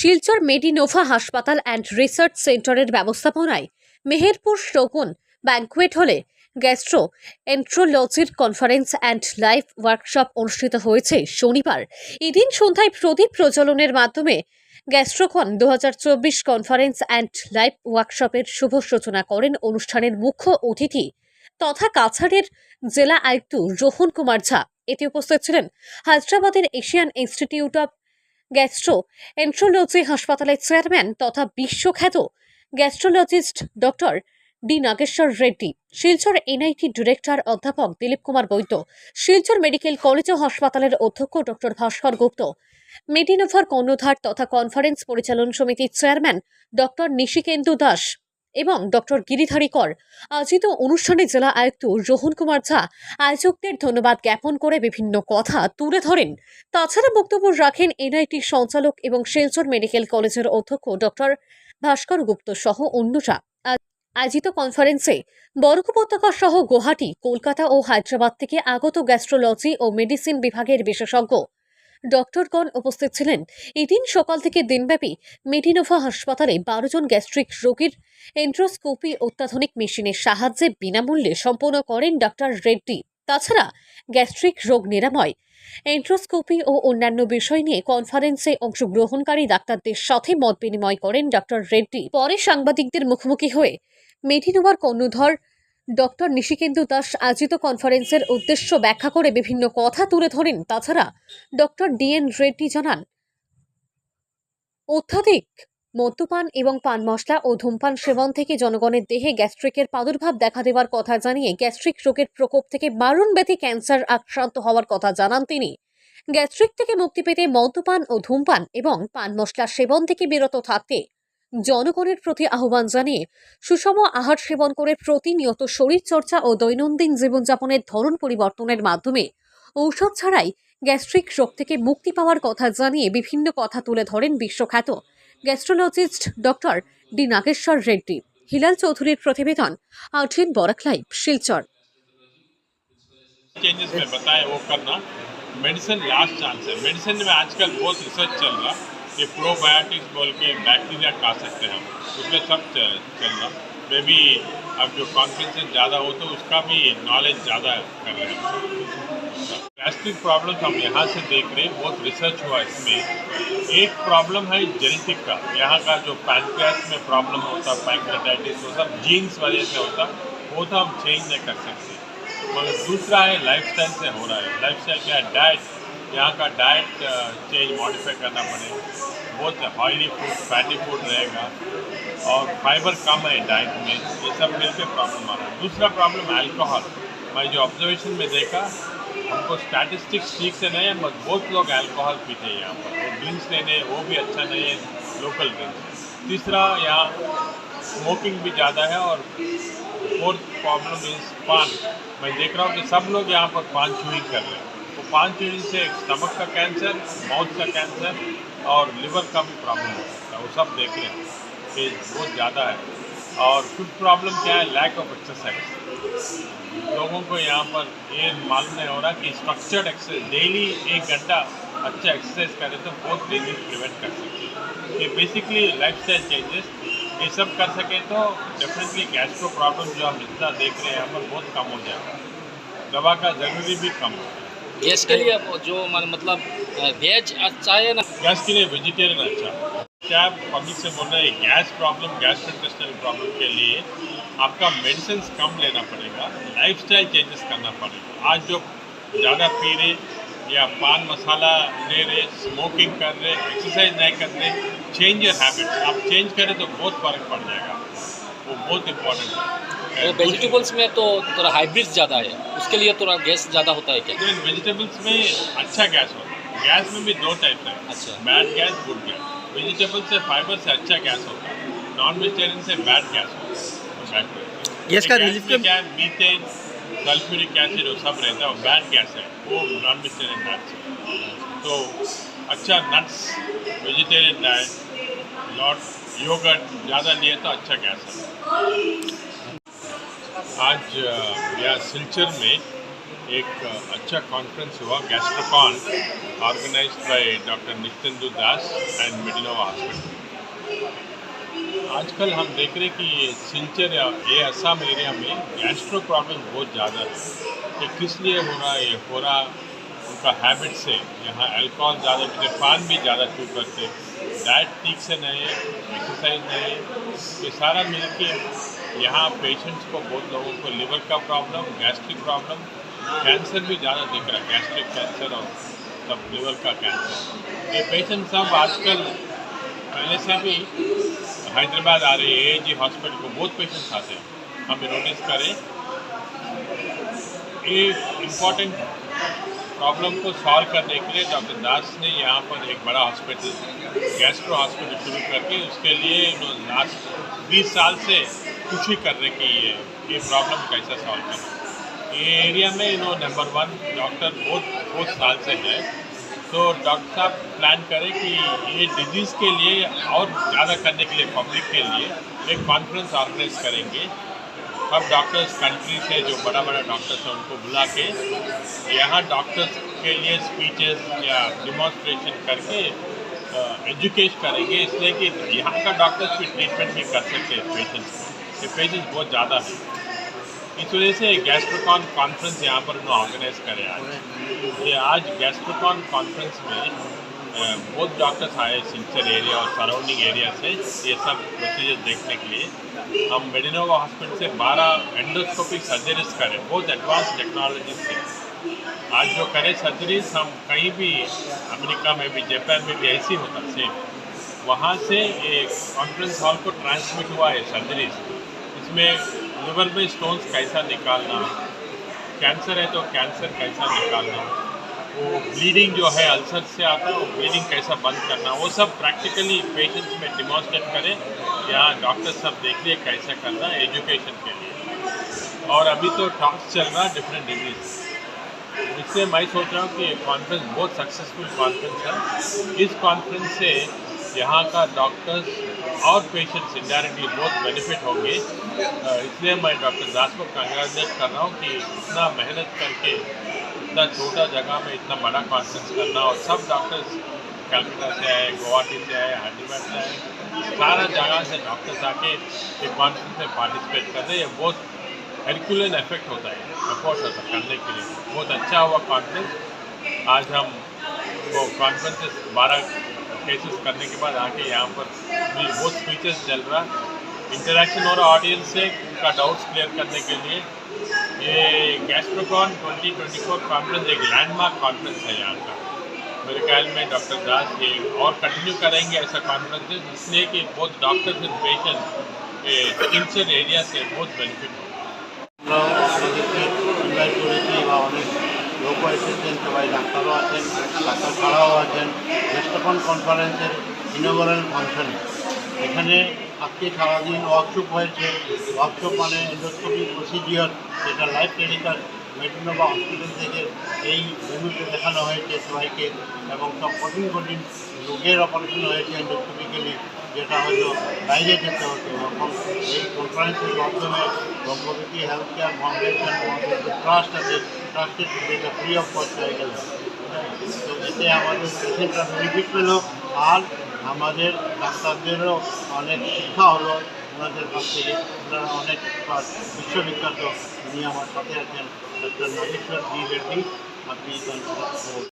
শিলচর মেডিনোভা হাসপাতাল and research সেন্টারের ব্যবস্থাপনায় মেহেরপুর শগুন ব্যাংকুয়েট হলে গ্যাস্ট্রো এন্ট্রোলজির কনফারেন্স অ্যান্ড লাইভ ওয়ার্কশপ অনুষ্ঠিত হয়েছে শনিবার। এদিন সন্ধ্যায় প্রদীপ প্রজ্বলনের মাধ্যমে গ্যাস্ট্রোকন 2024 কনফারেন্স অ্যান্ড লাইভ ওয়ার্কশপের শুভ সূচনা করেন অনুষ্ঠানের মুখ্য অতিথি তথা কাছাড়ের জেলা আয়ুক্ত রোহন কুমার ঝা। এতে উপস্থিত ছিলেন হায়দ্রাবাদের Asian institute of gastroenterology হাসপাতালের চেয়ারম্যান তথা বিশ্বখ্যাত gastrologist doctor D Nageshwar Reddy, Silchar NIT director অধ্যাপক দিলীপ কুমার বৈদ্য, শিলচর মেডিকেল কলেজ ও হাসপাতালের অধ্যক্ষ ডক্টর ভাস্কর গুপ্ত, মেডিনোভার কর্ণধার তথা কনফারেন্স পরিচালন সমিতির চেয়ারম্যান ডক্টর নিশিকেন্দু দাস এবং ডক্টর গিরিধারী কর। আয়োজিত অনুষ্ঠানে জেলা আয়ুক্ত রোহন কুমার ঝা আয়োজকদের ধন্যবাদ জ্ঞাপন করে বিভিন্ন কথা তুলে ধরেন। তাছাড়া বক্তব্য রাখেন এনআইটি সঞ্চালক এবং শিলচর মেডিকেল কলেজের অধ্যক্ষ ডক্টর ভাস্কর গুপ্ত সহ অন্যরা। আয়োজিত কনফারেন্সে বরাক উপত্যকা সহ গুয়াহাটি, কলকাতা ও হায়দ্রাবাদ থেকে আগত গ্যাস্ট্রোলজি ও মেডিসিন বিভাগের বিশেষজ্ঞ ডক্টরগণ উপস্থিত ছিলেন। এদিন সকাল থেকে দিনব্যাপী মেডিনোভা হাসপাতালে 12 জন গ্যাস্ট্রিক রোগীর এন্ড্রোস্কোপি অত্যাধুনিক মেশিনের সাহায্যে বিনামূল্যে সম্পন্ন করেন ডক্টর রেড্ডি। তাছাড়া গ্যাস্ট্রিক রোগ নিরাময়, এন্ড্রোস্কোপি ও অন্যান্য বিষয় নিয়ে কনফারেন্সে অংশগ্রহণকারী ডাক্তারদের সাথে মত বিনিময় করেন ডক্টর রেড্ডি। পরে সাংবাদিকদের মুখোমুখি হয়ে মেডিনোভার কর্ণধার ডক্টর নিশিকেন্দু দাস আয়োজিত কনফারেন্সের উদ্দেশ্য ব্যাখ্যা করে বিভিন্ন কথা তুলে ধরেন। তাছাড়া ডক্টর ডিএন রেড্ডি জানান, অত্যাধিক মদ্যপান এবং পান মশলা ও ধূমপান সেবন থেকে জনগণের দেহে গ্যাস্ট্রিকের প্রাদুর্ভাব দেখা দেওয়ার কথা জানিয়ে গ্যাস্ট্রিক রোগের প্রকোপ থেকে মারণ ব্যাধি ক্যান্সার আক্রান্ত হওয়ার কথা জানান তিনি। গ্যাস্ট্রিক থেকে মুক্তি পেতে মদ্যপান ও ধূমপান এবং পান মশলা সেবন থেকে বিরত থাকতে জনগণের প্রতি আহ্বান জানিয়ে সুষম আহার সেবন করে প্রতিনিয়ত শরীর চর্চা ও দৈনন্দিন জীবনযাপনের ধরন পরিবর্তনের মাধ্যমে ঔষধ ছাড়াই গ্যাস্ট্রিক রোগ থেকে মুক্তি পাওয়ার কথা জানিয়ে বিভিন্ন কথা তুলে ধরেন বিশ্বখ্যাত gastrologist doctor D Nageshwar Reddy. Hilal চৌধুরীর প্রতিবেদন, outline Barak live, Silchar. Changes में बताए वो करना। मेडिसिन लास्ट चांस है। मेडिसिन में आजकल बहुत रिसर्च चल रहा कि प्रोबायोटिक्स बोल के बैक्टीरिया खा सकते हैं हम, उसमें सब चल रहा। मे भी अब जो कॉन्फ्रेंसेस ज़्यादा हो तो उसका भी नॉलेज ज़्यादा कर रहे हैं। गैस्ट्रिक प्रॉब्लम हम यहाँ से देख रहे हैं, बहुत रिसर्च हुआ इसमें। एक प्रॉब्लम है जेनेटिक का, यहाँ का जो पैनक्रियास में प्रॉब्लम होता, पैंक्रेटाइटिस, वो सब जीन्स वजह से होता, वो तो हम चेंज नहीं कर सकते। मगर दूसरा है लाइफस्टाइल से हो रहा है। लाइफस्टाइल क्या है? डाइट, यहाँ का डाइट चेंज मॉडिफाई करना पड़ेगा। बहुत ऑयली फूड, फैटी फूड रहेगा और फाइबर कम है डाइट में, ये सब मिलकर प्रॉब्लम आ रहा है। दूसरा प्रॉब्लम अल्कोहल। मैं जो ऑब्जर्वेशन में देखा, हमको स्टैटिस्टिक्स ठीक से नहीं है, मगर बहुत लोग अल्कोहल पीते हैं यहाँ पर। वो ड्रिंक्स लेने वो भी अच्छा नहीं है, लोकल ड्रिंक्स। तीसरा यहाँ स्मोकिंग भी ज़्यादा है। और फोर्थ प्रॉब्लम इज पान। मैं देख रहा हूँ कि सब लोग यहाँ पर पान चूइंग कर रहे हैं। तो पान चूइंग से स्टमक का कैंसर, माउथ का कैंसर और लिवर का भी प्रॉब्लम हो सकता है। वो सब देख रहे हैं कि बहुत ज़्यादा है। और फिफ्थ प्रॉब्लम क्या है? Lack of exercise. लोगों को यहाँ पर ये मालूम नहीं हो रहा कि स्ट्रक्चर्ड एक्सरसाइज डेली 1 घंटा अच्छा एक्सरसाइज करें तो बहुत डिजीज प्रिवेंट कर सकते हैं। ये बेसिकली लाइफस्टाइल चेंजेस ये सब कर सके तो डेफिनेटली गैस्ट्रो प्रॉब्लम जो हम इतना देख रहे हैं यहाँ पर बहुत कम हो जाएगा। दवा का ज़रूरी भी कम हो जाएगा। गैस के लिए जो मतलब वेज अच्छा है ना? गैस के लिए वेजिटेरियन अच्छा। क्या पब्लिक से बोल रहे हैं, गैस प्रॉब्लम, गैस्ट्रोइंटेस्टाइनल प्रॉब्लम के लिए आपका मेडिसिन कम लेना पड़ेगा, लाइफस्टाइल चेंजेस करना पड़ेगा। आज जो ज़्यादा पी रहे या पान मसाला ले रहे, स्मोकिंग कर रहे, एक्सरसाइज नहीं कर रहे, चेंज योर हैबिट्स। आप चेंज करें तो बहुत फ़र्क पड़ जाएगा। वो बहुत इम्पोर्टेंट है। वेजिटेबल्स में तो थोड़ा हाइब्रिड ज़्यादा है, उसके लिए थोड़ा गैस ज़्यादा होता है क्या? वेजिटेबल्स में अच्छा गैस होता है। गैस में भी 2 टाइप है। अच्छा। Bad gas, good gas. Vegetable से, फाइबर से अच्छा गैस होता है। नॉन वेजिटेरियन से बैड गैस होता है। गैस का रिलीफ में क्या है? मीथेन, सल्फ्यूरिक एसिड वो सब रहता है, वो बैड गैस है, वो नॉन वेजिटेरियन डाइट से। तो अच्छा nuts, vegetarian diet, not yoghurt ज़्यादा लिए तो अच्छा गैस है। आज यहाँ सिलचर में एक अच्छा कॉन्फ्रेंस हुआ Gastrocon organized by doctor Nitendu Das and Medinova hospital. आजकल हम देख रहे कि ये सिलचर या ये असम एरिया में गैस्ट्रो प्रॉब्लम बहुत ज़्यादा है। ये किस लिए हो रहा है? ये हो रहा उनका हैबिट से। यहाँ अल्कोहल ज़्यादा पीते, पान भी ज़्यादा चू करते, डाइट ठीक से नहीं, एक्सरसाइज नहीं, ये सारा मिलके यहाँ पेशेंट्स को, बहुत लोगों को लिवर का प्रॉब्लम, गैस्ट्रिक प्रॉब्लम, कैंसर भी ज़्यादा दिख रहा है, गैस्ट्रिक कैंसर और सब लिवर का कैंसर। ये पेशेंट सब आजकल पहले से भी हैदराबाद आ रहे हैं, AAG हॉस्पिटल को बहुत पेशेंट्स आते हैं। हम नोटिस करें ये इम्पॉर्टेंट प्रॉब्लम को सॉल्व करने के लिए डॉक्टर दास ने यहाँ पर एक बड़ा हॉस्पिटल, गैस्ट्रो हॉस्पिटल शुरू करके उसके लिए लास्ट 20 साल से कुछ ही कर रहे कि ये प्रॉब्लम कैसा सॉल्व करें। ये एरिया में नंबर 1 डॉक्टर बहुत साल से है। तो डॉक्टर साहब प्लान करें कि ये डिजीज़ के लिए और ज़्यादा करने के लिए पब्लिक के लिए एक कॉन्फ्रेंस ऑर्गेनाइज करेंगे। अब डॉक्टर्स कंट्री से जो बड़ा डॉक्टर्स हैं उनको बुला के यहाँ डॉक्टर्स के लिए स्पीचेस या डिमॉन्स्ट्रेशन करके एजुकेट करेंगे, इसलिए कि यहाँ का डॉक्टर्स भी ट्रीटमेंट भी कर सकते हैं पेशेंट्स को। ये पेशेंट्स बहुत ज़्यादा है, इस वजह से गैस्ट्रोकॉन कॉन्फ्रेंस यहाँ पर उन्होंने ऑर्गेनाइज करे आज। ये आज गैस्ट्रोकॉन कॉन्फ्रेंस में बहुत डॉक्टर्स आए सिलचर एरिया और सराउंडिंग एरिया से ये सब प्रोसीजर देखने के लिए। हम मेडिनोवा हॉस्पिटल से 12 एंडोस्कोपिक सर्जरीज करें, बहुत एडवांस टेक्नोलॉजी से। आज जो करें सर्जरीज हम कहीं भी अमेरिका में भी, जापान में भी ऐसी होता सेम, वहाँ से एक कॉन्फ्रेंस हॉल को ट्रांसमिट हुआ है सर्जरीज। इसमें लिवर में स्टोन्स कैसा निकालना, कैंसर है तो कैंसर कैसा निकालना, वो ब्लीडिंग जो है अल्सर से आता है वो ब्लीडिंग कैसा बंद करना, वो सब प्रैक्टिकली पेशेंट्स में डिमॉन्स्ट्रेट करें। यहाँ डॉक्टर सब देख लिए कैसा करना एजुकेशन के लिए। और अभी तो टॉक्स चल रहा है डिफरेंट डिजीज़, इससे मैं सोच रहा हूँ कि ये कॉन्फ्रेंस बहुत सक्सेसफुल कॉन्फ्रेंस है। इस कॉन्फ्रेंस से यहाँ का डॉक्टर्स और पेशेंट्स इंडायरेक्टली बहुत बेनिफिट होंगे। इसलिए मैं डॉक्टर दास को कंग्रेचुलेट कर रहा हूँ कि इतना मेहनत करके इतना छोटा जगह में इतना बड़ा कॉन्फ्रेंस करना, और सब डॉक्टर्स कलकत्ता से आए, गुवाहाटी से आए, हैदराबाद से आए, सारा जगह से डॉक्टर्स आके ये कॉन्फ्रेंस में पार्टिसिपेट कर रहे हैं। बहुत हेरक्यूलियन इफेक्ट होता है, एफर्ट होता है करने के लिए। बहुत अच्छा हुआ कॉन्फ्रेंस। आज हम वो कॉन्फ्रेंसेस 12 केसेस करने के बाद आके यहाँ पर भी बहुत स्पीचेस चल रहा, इंटरेक्शन हो रहा ऑडियंस से, उनका डाउट्स क्लियर करने के लिए। ये गैस्ट्रोकॉन 2024 कॉन्फ्रेंस एक लैंडमार्क कॉन्फ्रेंस है यहाँ का। मेरे ख्याल में डॉक्टर दास ये और कंटिन्यू करेंगे ऐसा कॉन्फ्रेंसेज, इसलिए कि बहुत doctors and patient Silchar area से बहुत बेनिफिट हो। আমাদেরকে ইনভাইট করেছি বা অনেক লোকও এসেছেন, সবাই ডাক্তারও আছেন, ডাক্তার ছাড়াও আছেন। গেস্ট্রোকন কনফারেন্সের ইনঅগারাল ফাংশনে এখানে আজকে সারাদিন ওয়ার্কশপ হয়েছে। ওয়ার্কশপ মানে এন্ডোস্কোপি প্রসিডিওর, যেটা লাইভ টেলিকাস্ট মেডিনোভা হসপিটাল থেকে এই ভেন্যুতে দেখানো হয়েছে সবাইকে, এবং সব কঠিন রোগের অপারেশন হয়েছে এন্ডোস্কোপিক্যালি, যেটা হয়তো বাইরে যেতে হতো। এখন এই কনফারেন্সের মাধ্যমে বঙ্গবতী হেলথ কেয়ার ফাউন্ডেশন, আমাদের যে ট্রাস্ট আছে, ট্রাস্টের যেটা ফ্রি অফ কস্ট হয়ে গেল। তো এতে আমাদের পেশেন্টরা বেনিফিট পেল, আর আমাদের ডাক্তারদেরও অনেক শিক্ষা হলো ওনাদের কাছ থেকে। ওনারা অনেক বিশ্ববিখ্যাত। উনি আমার সাথে আছেন ডক্টর নাগেশ্বর জি রেড্ডি। আপনি